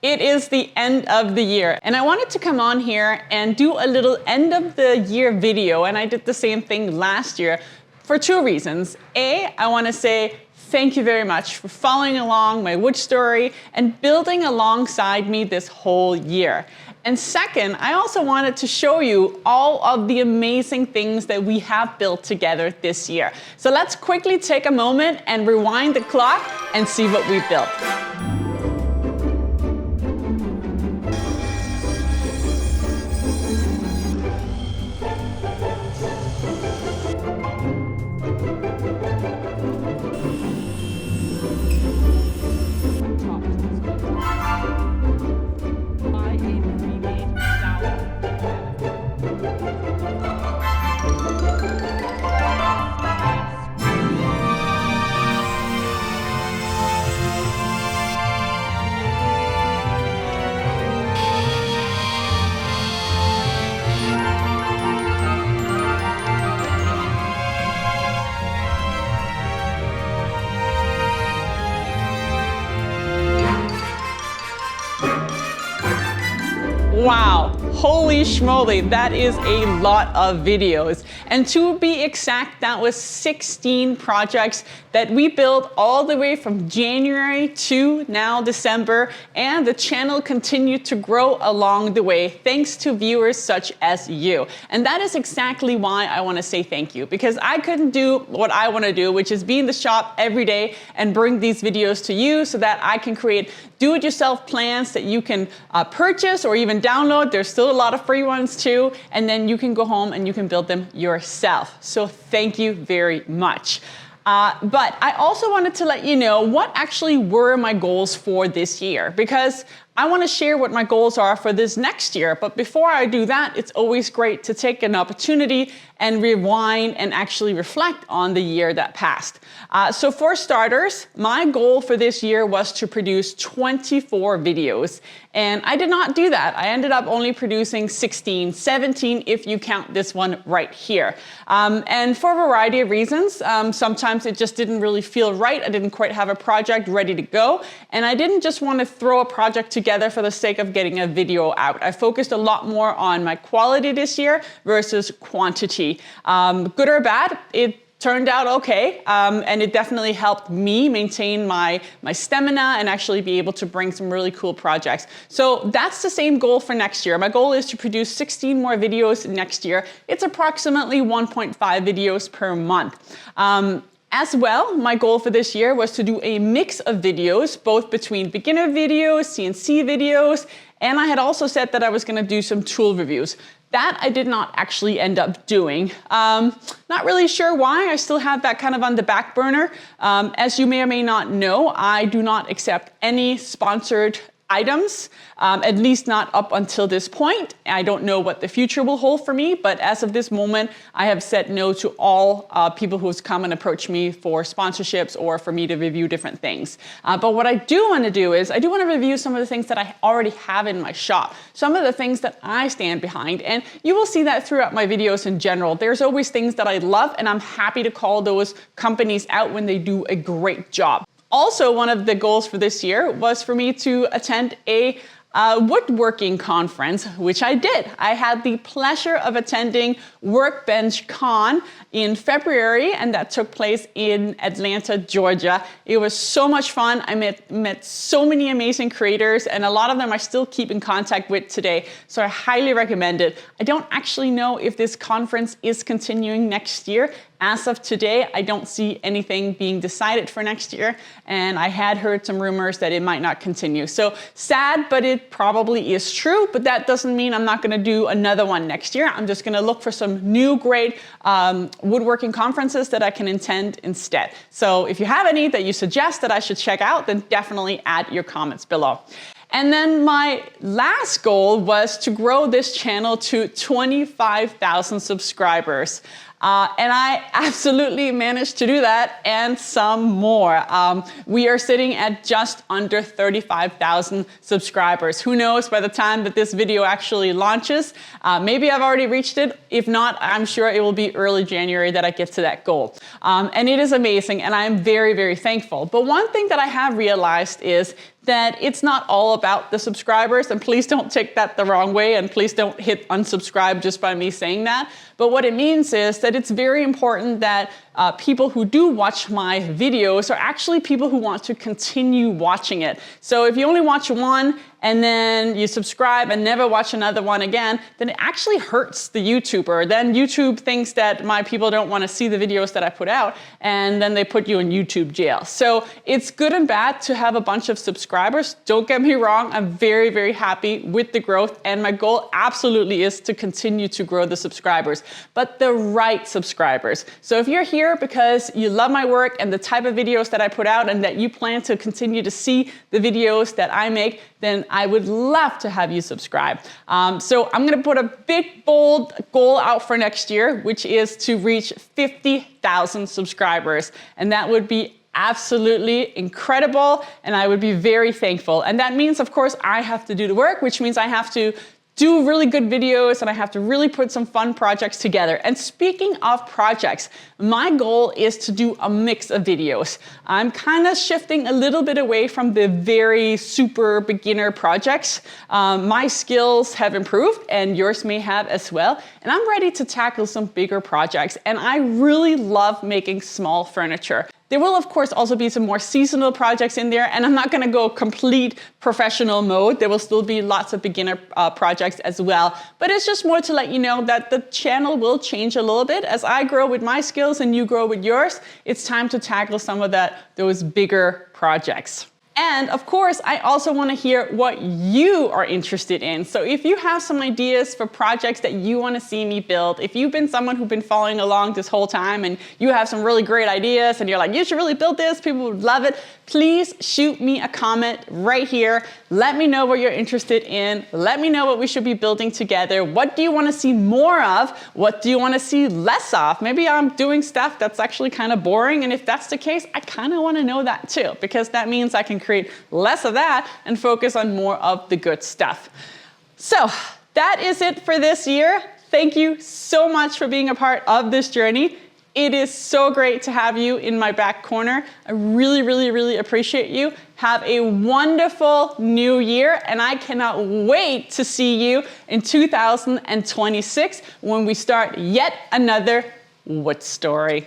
It is the end of the year, and I wanted to come on here and do a little end of the year video, and I did the same thing last year for two reasons. A, I want to say thank you very much for following along my wood story and building alongside me this whole year. And second, I also wanted to show you all of the amazing things that we have built together this year. So let's quickly take a moment and rewind the clock and see what we built. Wow, holy schmoly, that is a lot of videos. And to be exact, that was 16 projects that we built all the way from January to now December, and the channel continued to grow along the way thanks to viewers such as you. And that is exactly why I want to say thank you, because I couldn't do what I want to do, which is be in the shop every day and bring these videos to you so that I can create do-it-yourself plans that you can purchase or even download. There's still a lot of free ones too, and then you can go home and you can build them yourself. So thank you very much. But I also wanted to let you know what actually were my goals for this year, because I want to share what my goals are for this next year. But before I do that, it's always great to take an opportunity and rewind and actually reflect on the year that passed. So for starters, my goal for this year was to produce 24 videos. And I did not do that. I ended up only producing 16, 17 if you count this one right here. And for a variety of reasons, sometimes it just didn't really feel right. I didn't quite have a project ready to go. And I didn't just want to throw a project together for the sake of getting a video out. I focused a lot more on my quality this year versus quantity. Good or bad, it turned out okay, and it definitely helped me maintain my stamina and actually be able to bring some really cool projects. So that's the same goal for next year. My goal is to produce 16 more videos next year. It's approximately 1.5 videos per month. As well, my goal for this year was to do a mix of videos, both between beginner videos, CNC videos, and I had also said that I was going to do some tool reviews. That I did not actually end up doing. Not really sure why. I still have that kind of on the back burner. As you may or may not know, I do not accept any sponsored items, at least not up until this point. I don't know what the future will hold for me, but as of this moment, I have said no to all people who's come and approached me for sponsorships or for me to review different things. But what I do want to do is I do want to review some of the things that I already have in my shop, some of the things that I stand behind, and you will see that throughout my videos in general. There's always things that I love, and I'm happy to call those companies out when they do a great job. Also, one of the goals for this year was for me to attend a woodworking conference, which I did. I had the pleasure of attending Workbench Con in February, and that took place in Atlanta, Georgia. It was so much fun. I met so many amazing creators, and a lot of them I still keep in contact with today, so I highly recommend it. I don't actually know if this conference is continuing next year. As of today, I don't see anything being decided for next year, and I had heard some rumors that it might not continue. So sad, but it probably is true, but that doesn't mean I'm not gonna do another one next year. I'm just gonna look for some new great woodworking conferences that I can attend instead. So if you have any that you suggest that I should check out, then definitely add your comments below. And then my last goal was to grow this channel to 25,000 subscribers. And I absolutely managed to do that and some more. We are sitting at just under 35,000 subscribers. Who knows, by the time that this video actually launches, maybe I've already reached it. If not, I'm sure it will be early January that I get to that goal. And it is amazing, and I am very, very thankful. But one thing that I have realized is that it's not all about the subscribers, and please don't take that the wrong way, and please don't hit unsubscribe just by me saying that. But what it means is that it's very important that people who do watch my videos are actually people who want to continue watching it. So if you only watch one and then you subscribe and never watch another one again, then it actually hurts the YouTuber. Then YouTube thinks that my people don't want to see the videos that I put out, and then they put you in YouTube jail. So it's good and bad to have a bunch of subscribers. Don't get me wrong, I'm very, very happy with the growth, and my goal absolutely is to continue to grow the subscribers, but the right subscribers. So if you're here because you love my work and the type of videos that I put out, and that you plan to continue to see the videos that I make, then I would love to have you subscribe. So I'm gonna put a big, bold goal out for next year, which is to reach 50,000 subscribers. And that would be absolutely incredible, and I would be very thankful. And that means, of course, I have to do the work, which means I have to do really good videos, and I have to really put some fun projects together. And speaking of projects, my goal is to do a mix of videos. I'm kind of shifting a little bit away from the very super beginner projects. My skills have improved, and yours may have as well. And I'm ready to tackle some bigger projects. And I really love making small furniture. There will, of course, also be some more seasonal projects in there, and I'm not gonna go complete professional mode. There will still be lots of beginner projects as well. But it's just more to let you know that the channel will change a little bit. As I grow with my skills and you grow with yours, it's time to tackle some of those bigger projects. And of course, I also want to hear what you are interested in. So if you have some ideas for projects that you want to see me build, if you've been someone who's been following along this whole time and you have some really great ideas and you're like, you should really build this, people would love it, please shoot me a comment right here. Let me know what you're interested in. Let me know what we should be building together. What do you want to see more of? What do you want to see less of? Maybe I'm doing stuff that's actually kind of boring, and if that's the case, I kind of want to know that too, because that means I can create less of that and focus on more of the good stuff. So that is it for this year. Thank you so much for being a part of this journey. It is so great to have you in my back corner. I really, really, really appreciate you. Have a wonderful new year, and I cannot wait to see you in 2026 when we start yet another Woodstory.